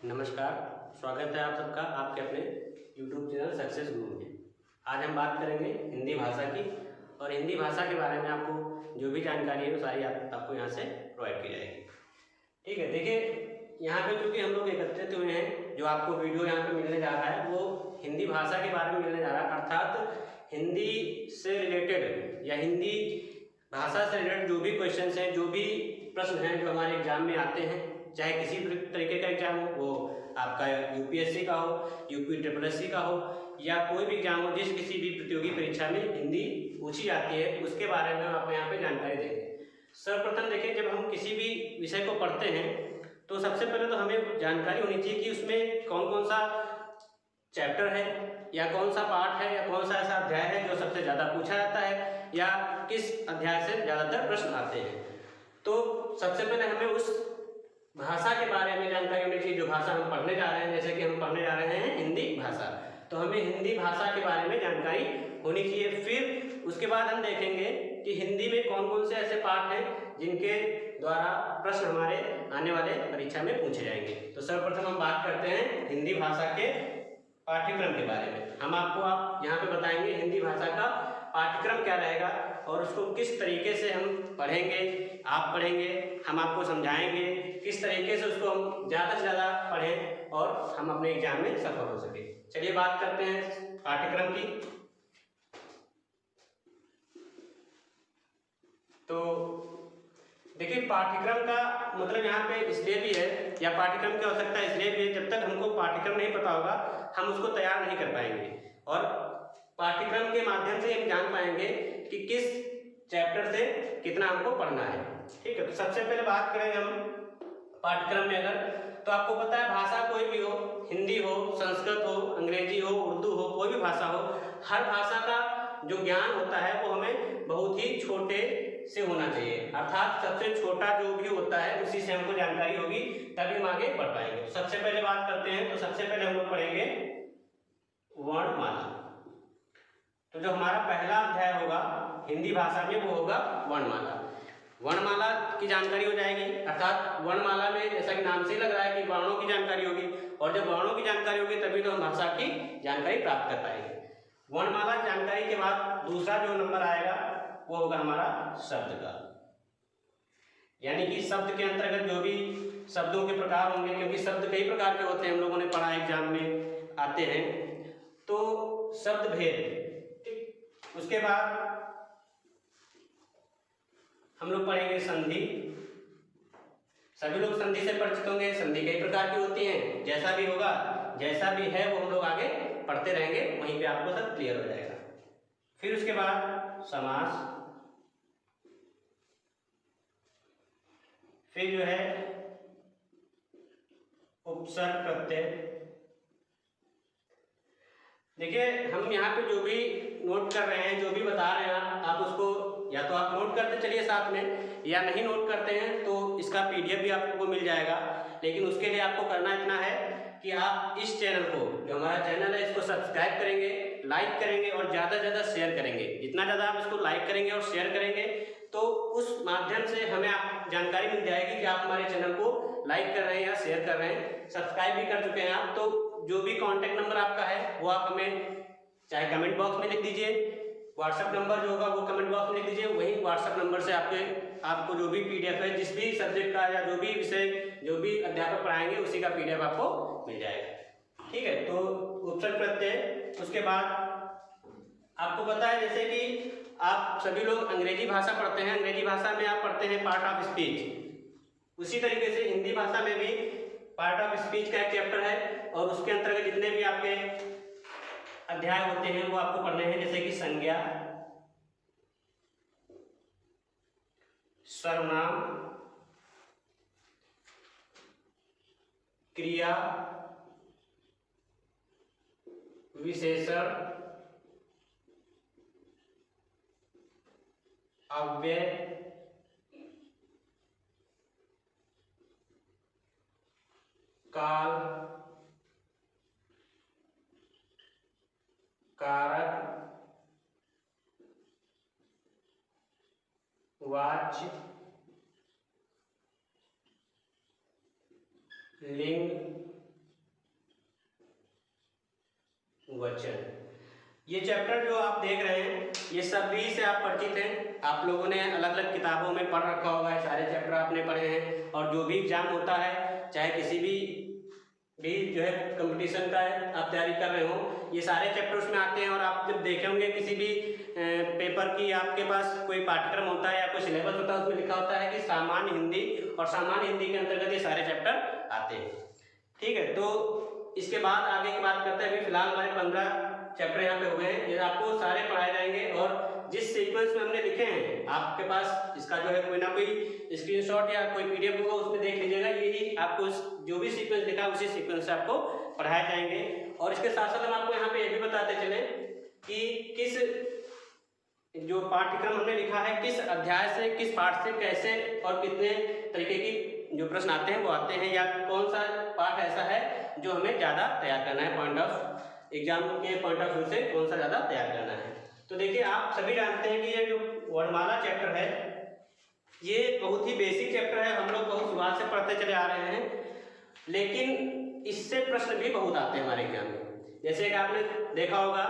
नमस्कार, स्वागत है आप सबका आपके अपने YouTube चैनल सक्सेस गुरु में। आज हम बात करेंगे हिंदी भाषा की और हिंदी भाषा के बारे में आपको जो भी जानकारी है वो सारी आपको यहाँ से प्रोवाइड की जाएगी। ठीक है, देखिए यहाँ पे चूँकि हम लोग एकत्रित हुए हैं, जो आपको वीडियो यहाँ पे मिलने जा रहा है वो हिंदी भाषा के बारे में मिलने जा रहा है, अर्थात हिंदी से रिलेटेड या हिंदी भाषा से रिलेटेड जो भी क्वेश्चन हैं, जो भी प्रश्न हैं जो हमारे एग्जाम में आते हैं, चाहे किसी भी तरीके का एग्जाम हो, वो आपका यूपीएससी का हो, यूपी का हो या कोई भी एग्जाम हो, जिस किसी भी प्रतियोगी परीक्षा में हिंदी पूछी जाती है उसके बारे में हम आपको यहाँ पे जानकारी देंगे। सर्वप्रथम देखिए, जब हम किसी भी विषय को पढ़ते हैं तो सबसे पहले तो हमें जानकारी होनी चाहिए कि उसमें कौन कौन सा चैप्टर है या कौन सा पार्ट है या कौन सा ऐसा अध्याय है जो सबसे ज़्यादा पूछा जाता है या किस अध्याय से ज़्यादातर प्रश्न आते हैं। तो सबसे पहले हमें उस भाषा के बारे में जानकारी होनी चाहिए जो भाषा हम पढ़ने जा रहे हैं। जैसे कि हम पढ़ने जा रहे हैं हिंदी भाषा, तो हमें हिंदी भाषा के बारे में जानकारी होनी चाहिए। फिर उसके बाद हम देखेंगे कि हिंदी में कौन कौन से ऐसे पाठ हैं जिनके द्वारा प्रश्न हमारे आने वाले परीक्षा में पूछे जाएंगे। तो सर्वप्रथम हम बात करते हैं हिंदी भाषा के पाठ्यक्रम के बारे में। हम आपको यहाँ पे बताएंगे हिंदी भाषा का पाठ्यक्रम क्या रहेगा और उसको किस तरीके से हम पढ़ेंगे, आप पढ़ेंगे, हम आपको समझाएंगे किस तरीके से उसको हम ज़्यादा से ज़्यादा पढ़ें और हम अपने एग्जाम में सफल हो सके। चलिए बात करते हैं पाठ्यक्रम की। तो देखिए, पाठ्यक्रम का मतलब यहाँ पे इसलिए भी है या पाठ्यक्रम की आवश्यकता इसलिए भी है, जब तक हमको पाठ्यक्रम नहीं पता होगा हम उसको तैयार नहीं कर पाएंगे और पाठ्यक्रम के माध्यम से हम जान पाएंगे कि किस चैप्टर से कितना हमको पढ़ना है। ठीक है, तो सबसे पहले बात करें हम पाठ्यक्रम में, अगर तो आपको पता है भाषा कोई भी हो, हिंदी हो, संस्कृत हो, अंग्रेजी हो, उर्दू हो, कोई भी भाषा हो, हर भाषा का जो ज्ञान होता है वो हमें बहुत ही छोटे से होना चाहिए, अर्थात सबसे छोटा जो भी होता है उसी से हमको जानकारी होगी, तभी हम आगे बढ़ पाएंगे। सबसे पहले बात करते हैं, तो सबसे पहले हम लोग पढ़ेंगे वर्णमाला। तो जो हमारा पहला अध्याय होगा हिंदी भाषा में वो होगा वर्णमाला। वर्णमाला की जानकारी हो जाएगी, अर्थात वर्णमाला में जैसा कि नाम से ही लग रहा है कि वर्णों की जानकारी होगी, और जब वर्णों की जानकारी होगी तभी तो हम भाषा की जानकारी प्राप्त कर पाएंगे। वर्णमाला जानकारी के बाद दूसरा जो नंबर आएगा वो होगा हमारा शब्द का, यानी कि शब्द के अंतर्गत जो भी शब्दों के प्रकार होंगे, क्योंकि शब्द कई प्रकार के होते हैं, हम लोगों ने पढ़ा एग्जाम में आते हैं, तो शब्द भेद। उसके बाद हम लोग पढ़ेंगे संधि। सभी लोग संधि से परिचित होंगे, संधि कई प्रकार की होती हैं, जैसा भी होगा जैसा भी है वो हम लोग आगे पढ़ते रहेंगे, वहीं पे आपको सब क्लियर हो जाएगा। फिर उसके बाद समास, फिर जो है उपसर्ग प्रत्यय। देखिए, हम यहाँ पे जो भी नोट कर रहे हैं, जो भी बता रहे हैं आप उसको या तो आप नोट करते चलिए साथ में, या नहीं नोट करते हैं तो इसका पीडीएफ भी आपको मिल जाएगा। लेकिन उसके लिए आपको करना इतना है कि आप इस चैनल को, जो हमारा चैनल है, इसको सब्सक्राइब करेंगे, लाइक करेंगे और ज़्यादा से ज़्यादा शेयर करेंगे। जितना ज़्यादा आप इसको लाइक करेंगे और शेयर करेंगे तो उस माध्यम से हमें आप जानकारी मिल जाएगी कि आप हमारे चैनल को लाइक कर रहे हैं या शेयर कर रहे हैं, सब्सक्राइब भी कर चुके हैं आप। तो जो भी कॉन्टैक्ट नंबर आपका है वो आप हमें चाहे कमेंट बॉक्स में लिख दीजिए, व्हाट्सएप नंबर जो होगा वो कमेंट बॉक्स में लिख दीजिए, वही व्हाट्सएप नंबर से आपको जो भी पीडीएफ है, जिस भी सब्जेक्ट का या जो भी विषय जो भी अध्यापक पढ़ाएंगे उसी का पीडीएफ आपको मिल जाएगा। ठीक है, तो उपसर्ग प्रत्यय। उसके बाद आपको पता है जैसे कि आप सभी लोग अंग्रेजी भाषा पढ़ते हैं, अंग्रेजी भाषा में आप पढ़ते हैं पार्ट ऑफ स्पीच, उसी तरीके से हिंदी भाषा में भी पार्ट ऑफ स्पीच का एक चैप्टर है और उसके अंतर्गत जितने भी आपके अध्याय होते हैं वो आपको पढ़ने हैं, जैसे कि संज्ञा, सर्वनाम, क्रिया, विशेषण, अव्यय, काल, कारक, वाच्य, लिंग, वचन। ये चैप्टर जो आप देख रहे हैं ये सभी से आप परिचित हैं, आप लोगों ने अलग अलग किताबों में पढ़ रखा होगा, सारे चैप्टर आपने पढ़े हैं। और जो भी एग्जाम होता है, चाहे किसी भी जो है कंपटीशन का आप तैयारी कर रहे हो, ये सारे चैप्टर उसमें आते हैं। और आप जब देखे होंगे किसी भी पेपर की आपके पास कोई पाठ्यक्रम होता है या कोई सिलेबस होता है, उसमें लिखा होता है कि सामान्य हिंदी, और सामान्य हिंदी के अंतर्गत ये सारे चैप्टर आते हैं। ठीक है, तो इसके बाद आगे की बात करते हैं। अभी फिलहाल हमारे 15 चैप्टर यहाँ पे हुए हैं, ये आपको सारे पढ़ाए जाएंगे। और जिस सीक्वेंस में हमने लिखे हैं, आपके पास इसका जो है कोई ना कोई स्क्रीनशॉट या कोई पीडीएफ होगा, उसमें देख लीजिएगा। यही आपको जो भी सीक्वेंस लिखा है उसी सीक्वेंस से आपको पढ़ाए जाएंगे। और इसके साथ साथ हम आपको यहाँ पे ये भी बताते चले कि किस जो पाठ्यक्रम हमने लिखा है, किस अध्याय से, किस पाठ से कैसे और कितने तरीके की जो प्रश्न आते हैं वो आते हैं, या कौन सा पाठ ऐसा है जो हमें ज़्यादा तैयार करना है, पॉइंट ऑफ एग्जाम के पॉइंट ऑफ व्यू से कौन सा ज़्यादा तैयार करना है। तो देखिए, आप सभी जानते हैं कि ये जो वर्णमाला चैप्टर है ये बहुत ही बेसिक चैप्टर है, हम लोग बहुत शुरुआत से पढ़ते चले आ रहे हैं, लेकिन इससे प्रश्न भी बहुत आते हैं हमारे एग्जाम में। जैसे कि आपने देखा होगा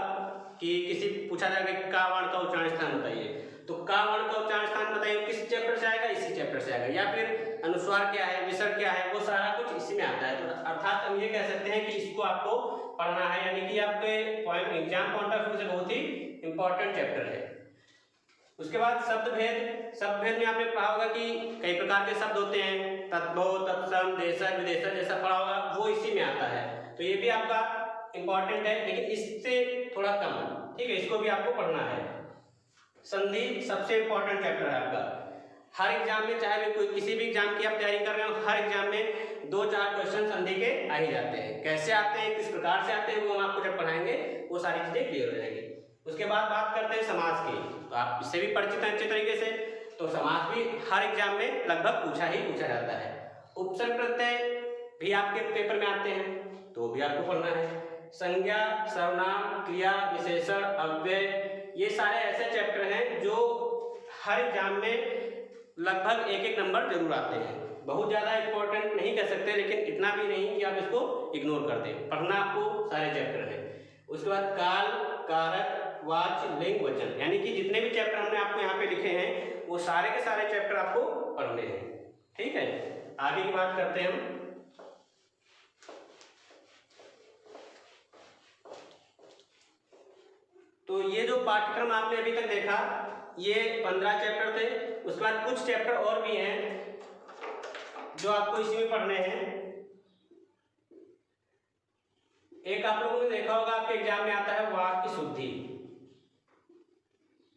कि किसी पूछा जाएगा कि का वर्ण का उच्चारण स्थान बताइए, तो का वर्ण का उच्चारण स्थान बताइए किस चैप्टर से आएगा, इसी चैप्टर से आएगा। या फिर अनुस्वार क्या है, विसर्ग क्या है, वो सारा कुछ इसी में आता है। तो अर्थात हम ये कह सकते हैं कि इसको आपको पढ़ना है, यानी कि आपके एग्जाम पॉइंट ऑफ व्यू से बहुत ही इंपॉर्टेंट चैप्टर है। उसके बाद शब्द भेद। शब्द भेद में आपने पढ़ा होगा कि कई प्रकार के शब्द होते हैं, तद्भव, तत्सम, देशज, विदेशज, जैसा पढ़ा होगा, वो इसी में आता है। तो ये भी आपका इंपॉर्टेंट है, लेकिन इससे थोड़ा कम। ठीक है, इसको भी आपको पढ़ना है। संधि सबसे इंपॉर्टेंट चैप्टर है आपका। हर एग्जाम में, चाहे भी कोई किसी भी एग्जाम की आप तैयारी कर रहे हो, हर एग्जाम में 2-4 क्वेश्चन संधि के आ ही जाते हैं। कैसे आते हैं, किस प्रकार से आते हैं, वो हम आपको जब पढ़ाएंगे वो सारी चीजें क्लियर हो जाएंगी। उसके बाद बात करते हैं समास की, तो आप इससे भी परिचित हैं अच्छे तरीके से। तो समास भी हर एग्जाम में लगभग पूछा जाता है। उपसर्ग प्रत्यय भी आपके पेपर में आते हैं, तो भी आपको पढ़ना है। संज्ञा, सर्वनाम, क्रिया, विशेषण, अव्यय, ये सारे ऐसे चैप्टर हैं जो हर एग्जाम में लगभग 1-1 नंबर जरूर आते हैं। बहुत ज़्यादा इंपॉर्टेंट नहीं कह सकते, लेकिन इतना भी नहीं कि आप इसको इग्नोर कर दें। पढ़ना आपको सारे चैप्टर हैं। उसके बाद काल, कारक, वाच्य, लिंग, वचन, यानी कि जितने भी चैप्टर हमने आपको यहाँ पे लिखे हैं वो सारे के सारे चैप्टर आपको पढ़ने हैं। ठीक है, आगे की बात करते हैं हम। तो ये जो पाठ्यक्रम आपने अभी तक देखा, ये 15 चैप्टर थे। उसके बाद कुछ चैप्टर और भी हैं जो आपको इसी में पढ़ने हैं। एक आप लोगों ने देखा होगा, आपके एग्जाम में आता है वाक्य शुद्धि,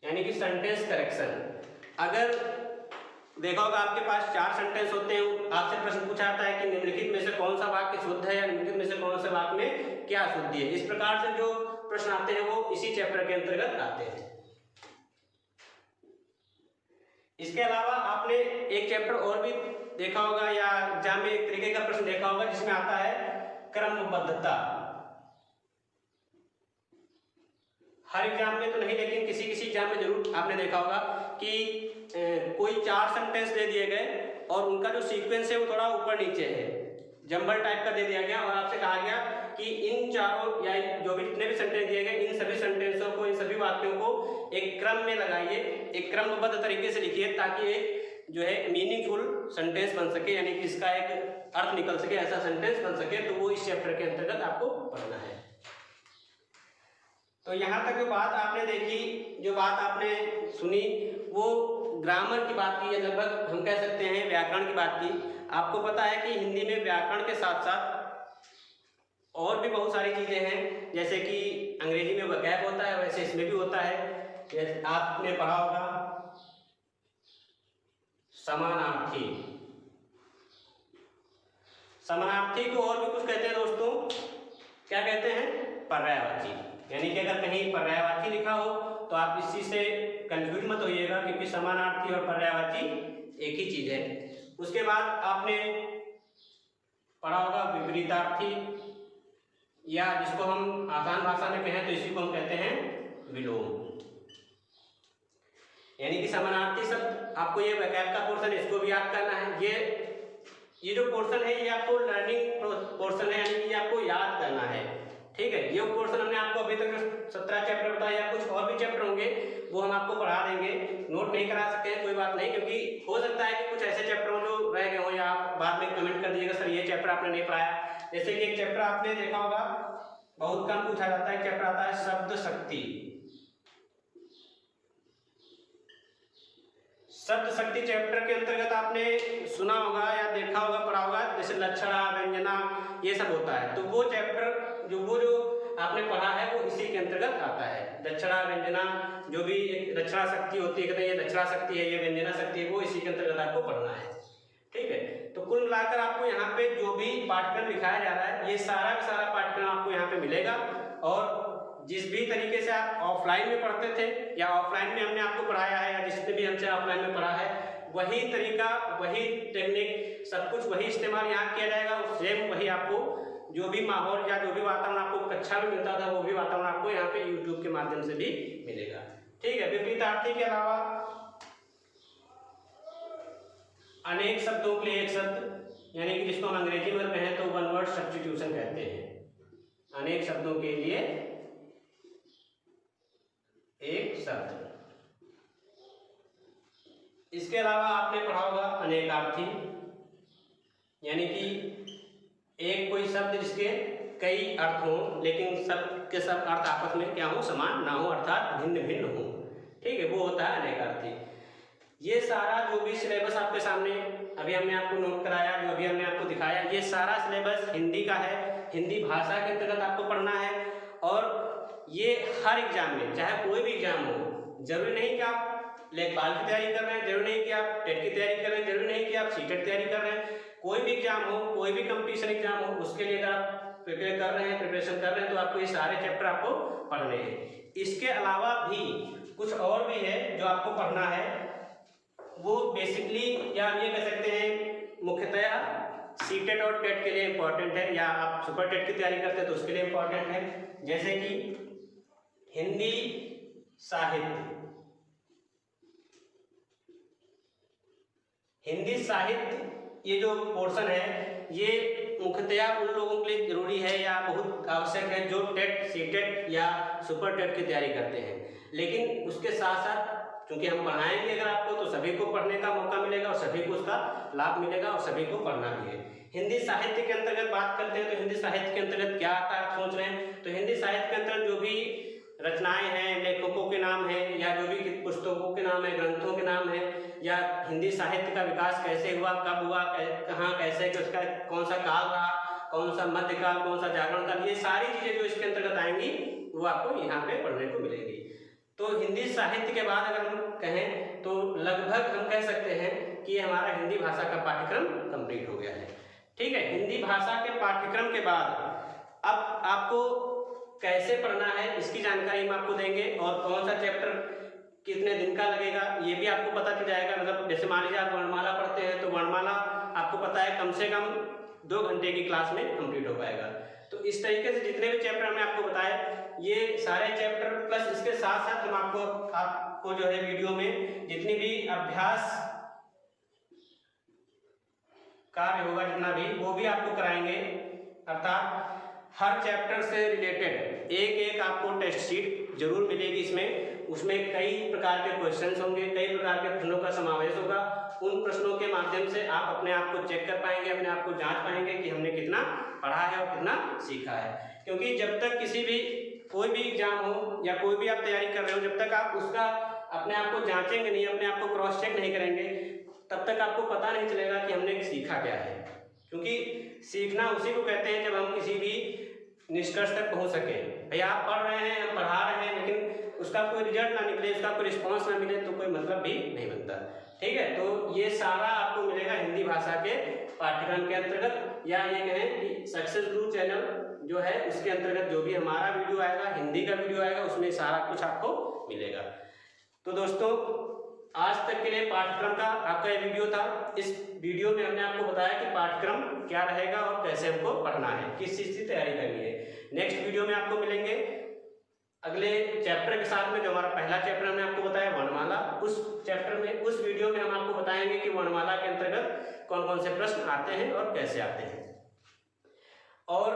यानी कि सेंटेंस करेक्शन। अगर देखा होगा आपके पास 4 सेंटेंस होते हैं, आपसे प्रश्न पूछा जाता है कि निम्नलिखित में से कौन सा वाक्य शुद्ध है या निम्नलिखित में से कौन से वाक्य में क्या शुद्धि है। इस प्रकार से जो प्रश्न आते हैं वो इसी चैप्टर के अंतर्गत आते हैं। इसके अलावा आपने एक चैप्टर और भी देखा होगा या एग्जाम में एक तरीके का प्रश्न देखा होगा जिसमें आता है क्रमबद्धता। हर एग्जाम में तो नहीं, लेकिन किसी किसी एग्जाम में जरूर आपने देखा होगा कि कोई 4 सेंटेंस दे दिए गए और उनका जो सीक्वेंस है वो थोड़ा ऊपर नीचे है, जंबल टाइप का दे दिया गया, और आपसे कहा गया कि इन चारों या जो भी जितने भी सेंटेंस दिए गए, इन सभी सेंटेंसों को, इन सभी वाक्यों को एक क्रम में लगाइए, एक क्रमबद्ध तरीके से लिखिए, ताकि एक जो है मीनिंगफुल सेंटेंस बन सके, यानी कि इसका एक अर्थ निकल सके, ऐसा सेंटेंस बन सके। तो वो इस चैप्टर के अंतर्गत आपको पढ़ना है। तो यहाँ तक जो बात आपने देखी, जो बात आपने सुनी, वो ग्रामर की बात की, या लगभग हम कह सकते हैं व्याकरण की बात की। आपको पता है कि हिंदी में व्याकरण के साथ साथ और भी बहुत सारी चीजें हैं, जैसे कि अंग्रेजी में वोकैब होता है, वैसे इसमें भी होता है। जैसे आपने पढ़ा होगा समानार्थी। समानार्थी को और भी कुछ कहते हैं दोस्तों, क्या कहते हैं? पर्यायवाची। यानी कि अगर कहीं पर्यायवाची लिखा हो तो आप इसी से कंफ्यूज मत होइएगा, क्योंकि समानार्थी और पर्यायवाची एक ही चीज है। उसके बाद आपने पढ़ा होगा विपरीतार्थी, या जिसको हम आसान भाषा में कहें तो इसी को हम कहते हैं विलोम। यानी कि समानार्थी शब्द, आपको ये वोकैब का पोर्शन, इसको भी याद करना है। ये जो पोर्शन है ये आपको लर्निंग पोर्शन है, यानी कि आपको याद करना है। ठीक है, ये पोर्शन हमने आपको अभी तक जो 17 चैप्टर बताया, कुछ और भी चैप्टर होंगे वो हम आपको पढ़ा देंगे। नोट नहीं करा सकते हैं कोई बात नहीं, क्योंकि हो सकता है कि कुछ ऐसे चैप्टर हो जो रह गए हो, या आप बाद में कमेंट कर दीजिएगा सर ये चैप्टर आपने नहीं पढ़ाया। जैसे कि एक चैप्टर आपने देखा होगा, बहुत कम पूछा जाता है, चैप्टर आता है शब्द शक्ति। शब्द शक्ति चैप्टर के अंतर्गत आपने सुना होगा या देखा होगा, पढ़ा होगा, जैसे लक्षणा, व्यंजना, ये सब होता है। तो वो चैप्टर जो आपने पढ़ा है वो इसी के अंतर्गत आता है। लक्षणा, व्यंजना, जो भी एक लक्षणा शक्ति होती है, कहते हैं ये लक्षणा शक्ति है, ये व्यंजना शक्ति है, वो इसी के अंतर्गत आपको पढ़ना है। ठीक है, तो कुल मिलाकर आपको यहाँ पे जो भी पाठ्यक्रम दिखाया जा रहा है, ये सारा का सारा पाठ्यक्रम आपको यहाँ पे मिलेगा। और जिस भी तरीके से आप ऑफलाइन में पढ़ते थे या ऑफलाइन में हमने आपको पढ़ाया है, या जिसने भी हमसे ऑफलाइन में पढ़ा है, वही तरीका, वही टेक्निक, सब कुछ वही इस्तेमाल यहाँ किया जाएगा। सेम वही आपको जो भी माहौल या जो भी वातावरण आपको कक्षा में मिलता था, वो भी वातावरण आपको यहाँ पे यूट्यूब के माध्यम से भी मिलेगा। ठीक है, विपरीतार्थी के अलावा अनेक शब्दों के लिए एक शब्द, यानी कि जिसको हम अंग्रेजी में कहें तो वन वर्ड सब्स्टिट्यूशन कहते हैं। अनेक शब्दों के लिए एक शब्द। इसके अलावा आपने पढ़ा होगा अनेकार्थी, यानी कि एक कोई शब्द जिसके कई अर्थ हो, लेकिन सब के सब अर्थ आपस में क्या हो, समान ना हो, अर्थात भिन्न भिन्न हो। ठीक है, वो होता है अनेकार्थी। ये सारा जो भी सिलेबस आपके सामने अभी हमने आपको नोट कराया, जो अभी हमने आपको दिखाया, ये सारा सिलेबस हिंदी का है, हिंदी भाषा के अंतर्गत आपको पढ़ना है। और ये हर एग्जाम में, चाहे कोई भी एग्जाम हो, जरूरी नहीं कि आप लेखपाल की तैयारी कर रहे हैं, जरूरी नहीं कि आप टेट की तैयारी कर रहे हैं, जरूरी नहीं कि आप सीटेट की तैयारी कर रहे हैं, कोई भी एग्जाम हो, कोई भी कंपटीशन एग्जाम हो, उसके लिए अगर आप प्रिपेयर कर रहे हैं, प्रिपरेशन कर रहे हैं, तो आपको ये सारे चैप्टर आपको पढ़ने हैं। इसके अलावा भी कुछ और भी है जो आपको पढ़ना है, वो बेसिकली, या हम ये कह सकते हैं मुख्यतः सीटेट और टेट के लिए इम्पोर्टेंट है, या आप सुपर टेट की तैयारी करते हैं तो उसके लिए इम्पोर्टेंट है। जैसे कि हिंदी साहित्य, हिंदी साहित्य ये जो पोर्शन है, ये मुख्यतः उन लोगों के लिए जरूरी है या बहुत आवश्यक है जो टेट, सीटेट या सुपर टेट की तैयारी करते हैं। लेकिन उसके साथ साथ क्योंकि हम पढ़ाएंगे अगर आपको, तो सभी को पढ़ने का मौका मिलेगा और सभी को उसका लाभ मिलेगा और सभी को पढ़ना भी है। हिंदी साहित्य के अंतर्गत बात करते हैं तो हिंदी साहित्य के अंतर्गत क्या आता है, आप सोच रहे हैं, तो हिंदी साहित्य के अंतर्गत जो भी रचनाएं हैं, लेखकों के नाम हैं, या जो भी पुस्तकों के नाम है, ग्रंथों के नाम है, या हिंदी साहित्य का विकास कैसे हुआ, कब हुआ, कहाँ, कैसे, कि उसका कौन सा काल रहा, कौन सा मध्यकाल, कौन सा जागरण काल, ये सारी चीजें जो इसके अंतर्गत आएंगी वो आपको यहाँ पे पढ़ने को मिलेंगी। तो हिंदी साहित्य के बाद अगर हम कहें तो लगभग हम कह सकते हैं कि हमारा हिंदी भाषा का पाठ्यक्रम कंप्लीट हो गया है। ठीक है, हिंदी भाषा के पाठ्यक्रम के बाद अब आपको कैसे पढ़ना है इसकी जानकारी हम आपको देंगे, और कौन सा चैप्टर कितने दिन का लगेगा ये भी आपको पता चल जाएगा। मतलब जैसे मान लीजिए आप वर्णमाला पढ़ते हैं तो वर्णमाला आपको पता है कम से कम 2 घंटे की क्लास में कंप्लीट हो पाएगा। तो इस तरीके से जितने भी चैप्टर हमने आपको बताए, ये सारे चैप्टर प्लस इसके साथ साथ हम आपको जो है वीडियो में जितनी भी अभ्यास कार्य होगा, जितना भी, वो भी आपको कराएंगे। अर्थात हर चैप्टर से रिलेटेड एक आपको टेस्ट शीट जरूर मिलेगी उसमें कई प्रकार के क्वेश्चंस होंगे, कई प्रकार के प्रश्नों का समावेश होगा। उन प्रश्नों के माध्यम से आप अपने आप को चेक कर पाएंगे, अपने आप को जांच पाएंगे कि हमने कितना पढ़ा है और कितना सीखा है। क्योंकि जब तक किसी भी कोई भी एग्जाम हो या कोई भी आप तैयारी कर रहे हो, जब तक आप उसका अपने आप को जांचेंगे नहीं, अपने आप को क्रॉस चेक नहीं करेंगे, तब तक आपको पता नहीं चलेगा कि हमने सीखा क्या है। क्योंकि सीखना उसी को कहते हैं जब हम किसी भी निष्कर्ष तक पहुंच सके। भैया आप पढ़ रहे हैं, हम पढ़ा रहे हैं, लेकिन उसका कोई रिजल्ट ना निकले, उसका कोई रिस्पॉन्स ना मिले, तो कोई मतलब भी नहीं बनता। ठीक है, तो ये सारा आपको मिलेगा हिंदी भाषा के पाठ्यक्रम के अंतर्गत, या ये कहें कि सक्सेस गुरु चैनल जो है उसके अंतर्गत जो भी हमारा वीडियो आएगा, हिंदी का वीडियो आएगा, उसमें सारा कुछ आपको मिलेगा। तो दोस्तों, आज तक के लिए पाठ्यक्रम का आपका ये वीडियो था। इस वीडियो में हमने आपको बताया कि पाठ्यक्रम क्या रहेगा और कैसे हमको पढ़ना है, किस चीज़ की तैयारी करनी है। नेक्स्ट वीडियो में आपको मिलेंगे अगले चैप्टर के साथ में, जो हमारा पहला चैप्टर हमने आपको बताया वर्णमाला, उस चैप्टर में, उस वीडियो में हम आपको बताएंगे कि वर्णमाला के अंतर्गत कौन कौन से प्रश्न आते हैं और कैसे आते हैं। और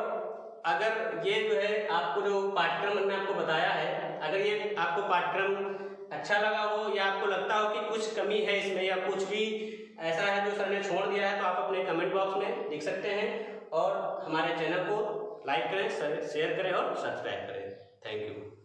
अगर ये जो है आपको जो पाठ्यक्रम मैंने आपको बताया है, अगर ये आपको पाठ्यक्रम अच्छा लगा हो या आपको लगता हो कि कुछ कमी है इसमें या कुछ भी ऐसा है जो सर ने छोड़ दिया है, तो आप अपने कमेंट बॉक्स में लिख सकते हैं और हमारे चैनल को लाइक करें, शेयर करें और सब्सक्राइब करें। Thank you.